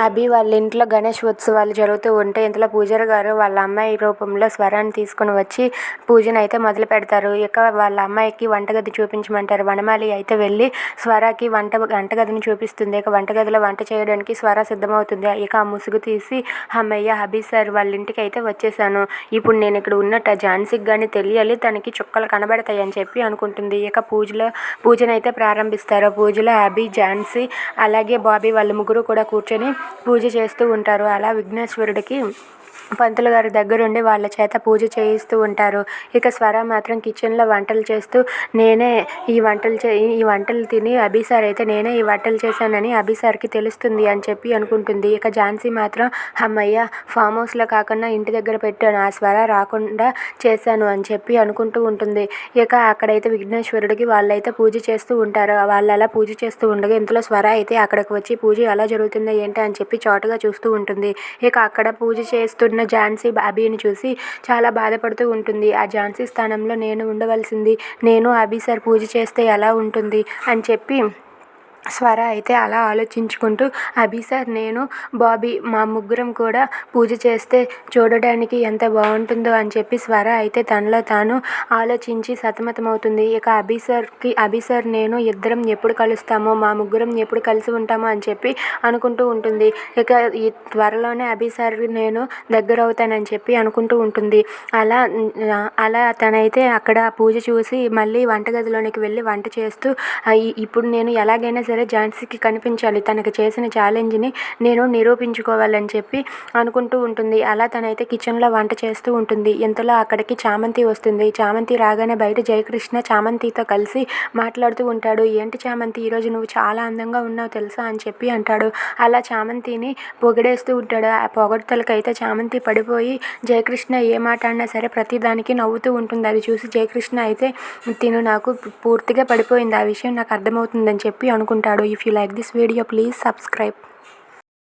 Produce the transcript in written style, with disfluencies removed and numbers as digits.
అభి వాళ్ళ ఇంట్లో గణేష్ ఉత్సవాలు జరుగుతూ ఉంటే ఇంతలో పూజారి గారు వాళ్ళ అమ్మాయి రూపంలో స్వరాన్ని తీసుకుని వచ్చి పూజను అయితే మొదలు పెడతారు. ఇక వాళ్ళ అమ్మాయికి వంటగది చూపించమంటారు. వనమాలి అయితే వెళ్ళి స్వరాకి వంటగదిని చూపిస్తుంది. ఇక వంటగదిలో వంట చేయడానికి స్వర సిద్ధమవుతుంది. ఇక ఆ ముసుగు తీసి అమ్మయ్య అభి సార్ వాళ్ళ ఇంటికి అయితే వచ్చేసాను. ఇప్పుడు నేను ఇక్కడ ఉన్నట్టు ఝాన్సీకి కానీ తెలియాలి, తనకి చుక్కలు కనబడతాయి అని చెప్పి అనుకుంటుంది. ఇక పూజనైతే ప్రారంభిస్తారు. పూజలో అభి, ఝాన్సీ అలాగే బాబీ వాళ్ళ ముగ్గురు కూడా కూర్చొని పూజ చేస్తూ ఉంటారు. అలా విఘ్నేశ్వరుడికి పంతులు గారి దగ్గరుండి వాళ్ళ చేత పూజ చేయిస్తూ ఉంటారు. ఇక స్వర మాత్రం కిచెన్లో వంటలు చేస్తూ నేనే ఈ వంటలు తిని అభి సార్ అయితే నేనే ఈ వంటలు చేశానని అభి సార్కి తెలుస్తుంది అని చెప్పి అనుకుంటుంది. ఇక ఝాన్సీ మాత్రం అమ్మయ్య ఫామ్ హౌస్లో కాకుండా ఇంటి దగ్గర పెట్టాను, ఆ స్వర రాకుండా చేశాను అని చెప్పి అనుకుంటూ ఉంటుంది. ఇక అక్కడైతే విఘ్నేశ్వరుడికి వాళ్ళైతే పూజ చేస్తూ ఉంటారు. వాళ్ళు అలా పూజ చేస్తూ ఉండగా ఇంతలో స్వర అయితే అక్కడికి వచ్చి పూజ ఎలా జరుగుతుందో ఏంటి అని చెప్పి చాటుగా చూస్తూ ఉంటుంది. ఇక అక్కడ పూజ చేస్తున్న ఝాన్సీ అభిని చూసి చాలా బాధపడుతూ ఉంటుంది. ఆ ఝాన్సీ స్థానంలో నేను ఉండవలసింది, నేను అభి సార్ పూజ చేస్తే ఎలా ఉంటుంది అని చెప్పి స్వర అయితే అలా ఆలోచించుకుంటూ అభి సార్, నేను, బాబీ మా ముగ్గురం కూడా పూజ చేస్తే చూడడానికి ఎంత బాగుంటుందో అని చెప్పి స్వర అయితే తనలో తాను ఆలోచించి సతమతమవుతుంది. ఇక అభి సార్ నేను ఇద్దరం ఎప్పుడు కలుస్తామో, మా ముగ్గురం ఎప్పుడు కలిసి ఉంటామో అని చెప్పి అనుకుంటూ ఉంటుంది. ఇక ఈ త్వరలోనే అభి సార్ నేను దగ్గర అవుతానని చెప్పి అనుకుంటూ ఉంటుంది. అలా తనైతే అక్కడ పూజ చూసి మళ్ళీ వంటగదిలోనికి వెళ్ళి వంట చేస్తూ ఇప్పుడు నేను ఎలాగైనా సరే ఝాన్సీకి కనిపించాలి, తనకు చేసిన ఛాలెంజ్ని నేను నిరూపించుకోవాలని చెప్పి అనుకుంటూ ఉంటుంది. అలా తనైతే కిచెన్లో వంట చేస్తూ ఉంటుంది. ఇంతలో అక్కడికి చామంతి వస్తుంది. చామంతి రాగానే బయట జయకృష్ణ చామంతితో కలిసి మాట్లాడుతూ ఉంటాడు. ఏంటి చామంతి, ఈరోజు నువ్వు చాలా అందంగా ఉన్నావు తెలుసా అని చెప్పి అంటాడు. అలా చామంతిని పొగిడేస్తూ ఉంటాడు. ఆ పొగడ్తలకైతే చామంతి పడిపోయి జయకృష్ణ ఏ మాట అన్నా సరే ప్రతిదానికి నవ్వుతూ ఉంటుంది. అది చూసి జయకృష్ణ అయితే తిను నాకు పూర్తిగా పడిపోయింది, ఆ విషయం నాకు అర్థమవుతుందని చెప్పి అనుకుంటాడు. If you like this video please subscribe.